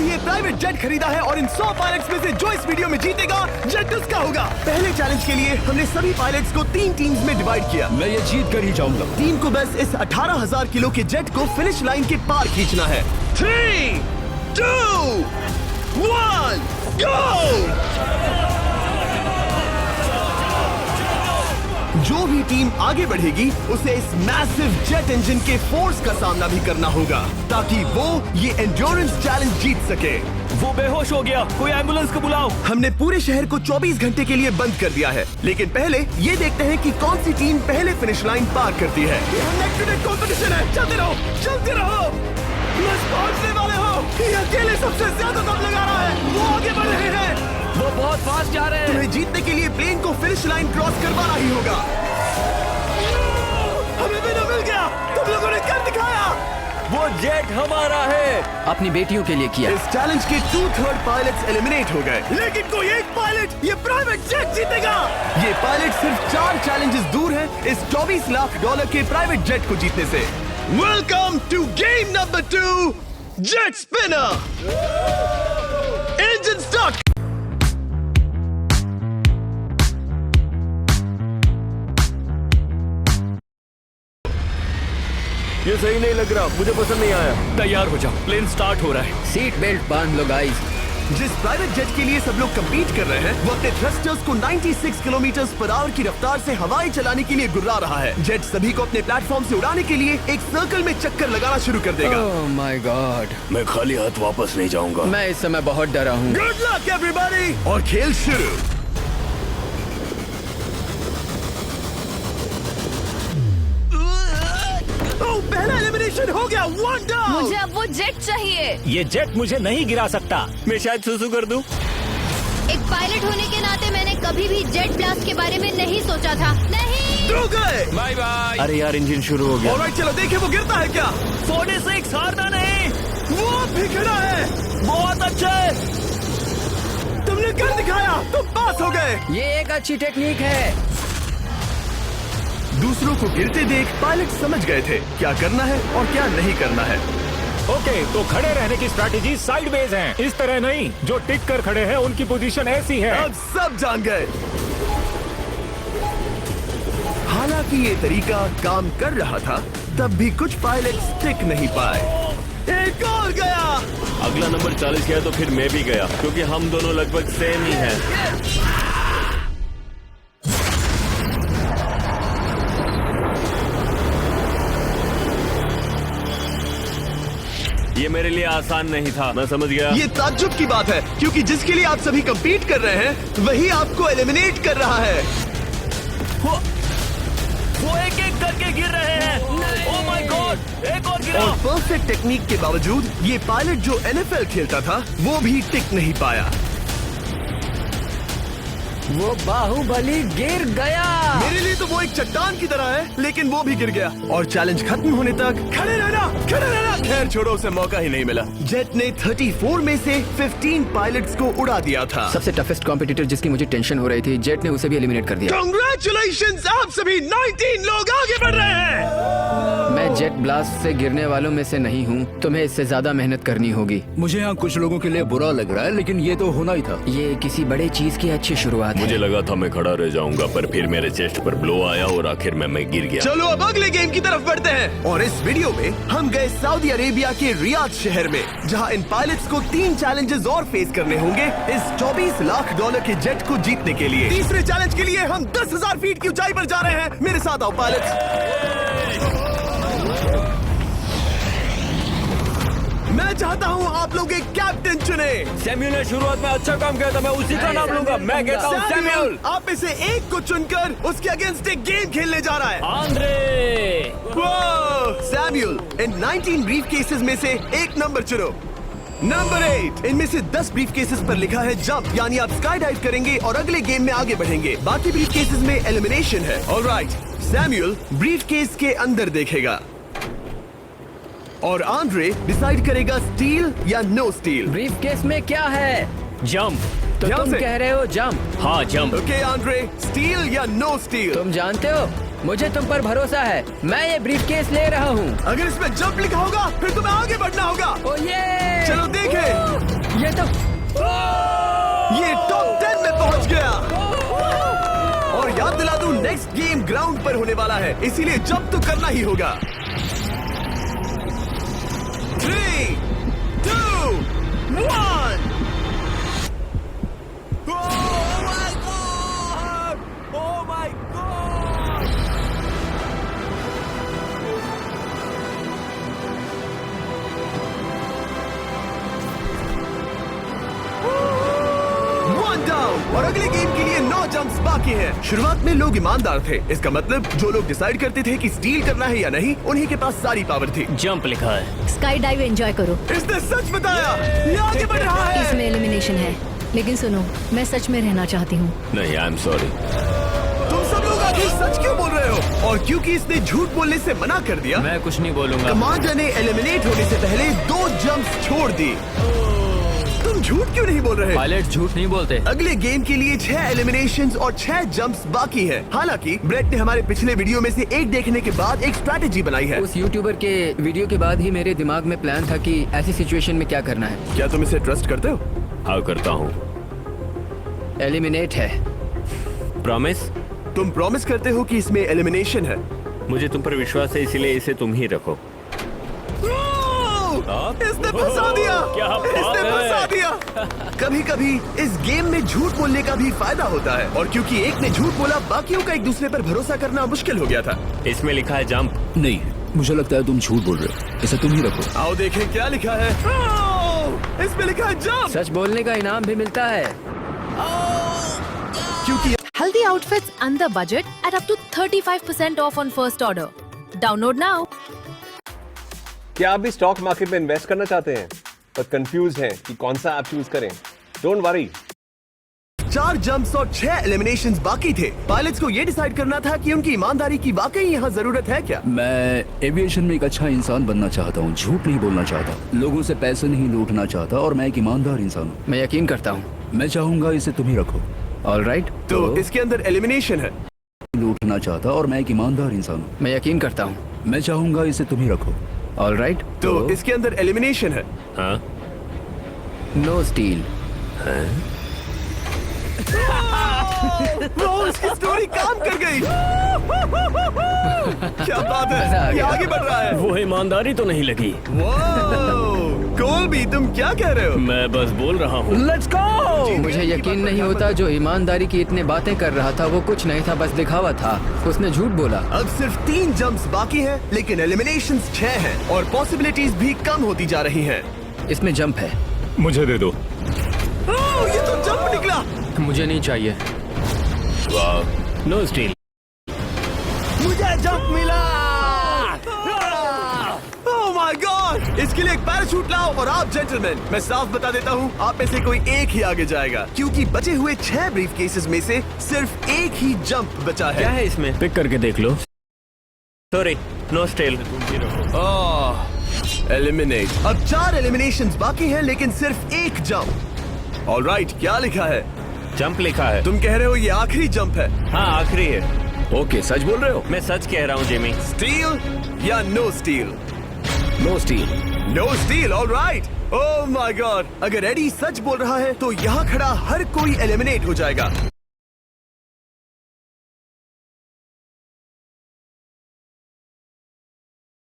भी ये private jet खरीदा है और इन 100 पायलट्स में से जो इस वीडियो में जीतेगा जेट उसका होगा। पहले चैलेंज के लिए हमने सभी पायलट्स को 3 टीम्स में डिवाइड किया। मैं ये जीत कर ही जाऊंगा। टीम को बस इस 18,000 किलो के जेट को फिनिश लाइन के पार खींचना है। 3, 2, 1, गो! जो भी टीम आगे बढ़ेगी उसे इस मैसिव जेट इंजन के फोर्स का सामना भी करना होगा ताकि वो ये एंड्योरेंस चैलेंज जीत सके। वो बेहोश हो गया, कोई एम्बुलेंस को बुलाओ। हमने पूरे शहर को 24 घंटे के लिए बंद कर दिया है, लेकिन पहले ये देखते हैं कि कौन सी टीम पहले फिनिश लाइन पार करती है। कंपटीशन है, चलते रहो, चलते रहो। बस पहुंचने वाले हो। ये अकेले सबसे ज्यादा दम लगा रहा है, वो आगे बढ़ रहे हैं। वो बहुत फास्ट जा रहे हैं। तुम्हें जीतने के लिए प्लेन को फिनिश लाइन क्रॉस करवाना ही होगा। हमें भी मिल गया, तुम लोगों ने कर दिखाया। वो जेट हमारा है। अपनी बेटियों के लिए किया। इस चैलेंज के 2/3 पायलट्स एलिमिनेट हो गए, लेकिन कोई एक पायलट ये प्राइवेट जेट जीतेगा। ये पायलट सिर्फ 4 चैलेंजेस दूर है इस $24 लाख के प्राइवेट जेट को जीतने से। Welcome to game number 2, jet spinner. Engine start. ये सही नहीं लग रहा, मुझे पसंद नहीं आया। तैयार हो जाओ, प्लेन स्टार्ट हो रहा है। सीट बेल्ट बांध लो गाइस। जिस प्राइवेट जेट के लिए सब लोग कम्पीट कर रहे हैं वो अपने थ्रस्टर्स को 96 किलोमीटर पर आवर की रफ्तार से हवाएं चलाने के लिए गुर्रा रहा है। जेट सभी को अपने प्लेटफॉर्म से उड़ाने के लिए एक सर्कल में चक्कर लगाना शुरू कर देगा। ओह माय गॉड, मैं खाली हाथ वापस नहीं जाऊंगा। मैं इस समय बहुत डरा हूँ। गुड लक एवरीबॉडी, और खेल शुरू। पहला एलिमिनेशन हो गया, 1 डाउन। मुझे अब वो जेट चाहिए। ये जेट मुझे नहीं गिरा सकता। मैं शायद सुसु कर दूं। एक पायलट होने के नाते मैंने कभी भी जेट ब्लास्ट के बारे में नहीं सोचा था। नहीं। 2 गए। Bye bye. अरे यार, इंजन शुरू हो गया। ऑलराइट, चलो देखें वो गिरता है क्या। 46 हारना नहीं। वो भी खड़ा है। बहुत अच्छे। तुमने कर दिखाया, तुम पास हो गए। ये एक अच्छी टेक्निक है। दूसरों को गिरते देख पायलट समझ गए थे क्या करना है और क्या नहीं करना है। ओके, तो खड़े रहने की स्ट्रैटेजी साइडवेज है, इस तरह नहीं। जो टिक कर खड़े हैं उनकी पोजीशन ऐसी है। अब सब जान गए। हालांकि ये तरीका काम कर रहा था, तब भी कुछ पायलट टिक नहीं पाए। एक और गया। अगला नंबर 40 गया तो फिर मैं भी गया, क्योंकि हम दोनों लगभग सेम ही हैं। ये मेरे लिए आसान नहीं था, मैं समझ गया। ये ताज्जुब की बात है, क्योंकि जिसके लिए आप सभी कंपीट कर रहे हैं वही आपको एलिमिनेट कर रहा है। वो एक एक करके गिर रहे हैं। ओह माय गॉड, एक और गिरा। और परफेक्ट टेक्निक के बावजूद ये पायलट जो NFL खेलता था वो भी टिक नहीं पाया। वो बाहुबली गिर गया। मेरे लिए तो वो एक चट्टान की तरह है, लेकिन वो भी गिर गया। और चैलेंज खत्म होने तक खड़े रहना, खड़े रहना। खैर छोड़ो, उसे मौका ही नहीं मिला। जेट ने 34 में से 15 पायलट्स को उड़ा दिया था। सबसे टफेस्ट कॉम्पिटिटर जिसकी मुझे टेंशन हो रही थी, जेट ने उसे भी एलिमिनेट कर दिया। कांग्रेचुलेशंस, आप सभी 19 लोग आगे बढ़ रहे हैं। मैं जेट ब्लास्ट से गिरने वालों में से नहीं हूँ, तुम्हें इससे ज्यादा मेहनत करनी होगी। मुझे यहाँ कुछ लोगों के लिए बुरा लग रहा है, लेकिन ये तो होना ही था। ये किसी बड़े चीज की अच्छी शुरुआत है। मुझे लगा था मैं खड़ा रह जाऊंगा, पर फिर मेरे चेस्ट पर ब्लो आया और आखिर में मैं गिर गया। चलो अब अगले गेम की तरफ बढ़ते हैं। और इस वीडियो में हम गए सऊदी अरेबिया के रियाद शहर में, जहां इन पायलट्स को 3 चैलेंजेस और फेस करने होंगे इस $24 लाख के जेट को जीतने के लिए। तीसरे चैलेंज के लिए हम 10,000 फीट की ऊंचाई पर जा रहे हैं। मेरे साथ आओ पायलट्स। मैं चाहता हूँ आप लोग एक कैप्टन चुने। सैम्यूल ने शुरुआत में अच्छा काम किया था, मैं उसी का नाम लूंगा। मैं कहता हूँ सैम्यूल। आप में से एक को चुनकर उसके अगेंस्ट एक गेम खेलने जा रहा है। आंद्रे। सैम्यूल, इन 19 ब्रीफ केसेस में से एक नंबर चुनो। नंबर 8। इनमें से 10 ब्रीफ केसेस पर लिखा है जंप, यानी आप स्काई डाइव करेंगे और अगले गेम में आगे बढ़ेंगे। बाकी ब्रीफ केसेस में एलिमिनेशन है। ऑलराइट, सैम्यूल ब्रीफ केस के अंदर देखेगा और आंद्रे डिसाइड करेगा स्टील या नो स्टील। ब्रीफ केस में क्या है? जंप। तो ध्यान तुम से। कह रहे हो जंप? हाँ, जंप। ओके आंद्रे, स्टील या नो स्टील? तुम जानते हो, मुझे तुम पर भरोसा है। मैं ये ब्रीफ केस ले रहा हूँ। अगर इसमें जंप लिखा होगा फिर तुम्हें आगे बढ़ना होगा। ओ ये! चलो देखें। ये तो ये टॉप 10 में पहुंच गया। और याद दिला दूं, नेक्स्ट गेम ग्राउंड पर होने वाला है, इसीलिए जंप तो करना ही होगा। 3, 2, 1। और अगले गेम के लिए 9 जंप्स बाकी हैं। शुरुआत में लोग ईमानदार थे, इसका मतलब जो लोग डिसाइड करते थे कि स्टील करना है या नहीं, उन्हीं के पास सारी पावर थी। जंप लिखा है। स्काई डाइव एंजॉय करो। इसने सच बताया, ये आगे बढ़ रहा है। इसमें एलिमिनेशन है, लेकिन सुनो, मैं सच में रहना चाहती हूँ। नहीं, आई एम सॉरी। तुम सब लोग आखिर सच क्यों बोल रहे हो? और क्योंकि इसने झूठ बोलने से मना कर दिया, मैं कुछ नहीं बोलूंगा। कमांडर ने एलिमिनेट होने से पहले 2 जंप्स छोड़ दी। तुम झूठ क्यों नहीं बोल रहे? पायलट झूठ नहीं बोलते। अगले गेम के लिए 6 एलिमिनेशंस और 6 जंप्स बाकी हैं। हालांकि ब्रेट ने हमारे पिछले वीडियो में से एक देखने के बाद एक स्ट्रैटेजी बनाई है। उस यूट्यूबर के वीडियो के बाद ही मेरे दिमाग में प्लान था कि ऐसी सिचुएशन में क्या करना है। क्या तुम इसे ट्रस्ट करते हो? हाँ, करता हूँ। एलिमिनेट है। प्रॉमिस? तुम प्रॉमिस करते हो कि इसमें एलिमिनेशन है? मुझे तुम पर विश्वास है, इसलिए इसे तुम ही रखो। इसने फंसा दिया। क्या बात इसने है? फंसा दिया। कभी कभी इस गेम में झूठ बोलने का भी फायदा होता है, और क्योंकि एक ने झूठ बोला, बाकियों का एक दूसरे पर भरोसा करना मुश्किल हो गया था। इसमें लिखा है जंप। नहीं, मुझे लगता है तुम झूठ बोल रहे हो। इसे तुम ही रखो। आओ देखें क्या लिखा है। इसमें लिखा है जंप। सच बोलने का इनाम भी मिलता है। क्योंकि Healthy outfits under budget at up to 35% off on first order. Download now. क्या आप भी स्टॉक मार्केट में इन्वेस्ट करना चाहते हैं पर कंफ्यूज हैं कि कौन सा ऐप चूज करें? डोंट वरी, 4 जंप्स और 6 एलिमिनेशंस बाकी थे। पायलट्स को ये डिसाइड करना था कि उनकी ईमानदारी की वाकई यहाँ जरूरत है क्या। मैं एविएशन में एक अच्छा इंसान बनना चाहता हूँ, झूठ नहीं बोलना चाहता, लोगों से पैसे नहीं लूटना चाहता, और मैं एक ईमानदार इंसान हूँ। मैं यकीन करता हूँ। मैं चाहूंगा इसे तुम ही रखो। All right. तो इसके अंदर एलिमिनेशन है। लूटना चाहता, और मैं एक ईमानदार इंसान हूँ। मैं यकीन करता हूँ। मैं चाहूंगा इसे तुम ही रखो। All right. तो इसके अंदर एलिमिनेशन है। हाँ, नो स्टील। इसकी स्टोरी काम कर गई। क्या बात मजा आ है, ये गया। आगे बढ़ रहा है। वो ईमानदारी तो नहीं लगी। कोलबी, तुम क्या कह रहे हो? मैं बस बोल रहा हूँ। Let's go. मुझे यकीन नहीं होता, जो ईमानदारी की इतने बातें कर रहा था वो कुछ नहीं था, बस दिखावा था। उसने झूठ बोला। अब सिर्फ 3 जंप्स बाकी हैं, लेकिन एलिमिनेशंस 6 हैं और पॉसिबिलिटीज भी कम होती जा रही हैं। इसमें जंप है। मुझे दे दो। ये तो जंप निकला। मुझे नहीं चाहिए। No steel. मुझे जंप मिला। ओह माय गॉड! इसके लिए एक पैराशूट लाओ। और आप जेंटलमैन, मैं साफ बता देता हूँ, आप में से कोई एक ही आगे जाएगा, क्योंकि बचे हुए 6 ब्रीफ केसेस में से सिर्फ एक ही जंप बचा क्या है। है इसमें? पिक करके देख लो। Sorry, no still. एलिमिनेट। अब 4 एलिमिनेशंस बाकी हैं, लेकिन सिर्फ एक जंप। ऑलराइट, क्या लिखा है? जंप लिखा है। तुम कह रहे हो ये आखिरी जंप है? हाँ, आखिरी है। ओके, सच बोल रहे हो? मैं सच कह रहा हूँ जिमी। स्टील या no steal? No steal. No steal. Alright. Oh my god! अगर एडी सच बोल रहा है तो यहाँ खड़ा हर कोई एलिमिनेट हो जाएगा।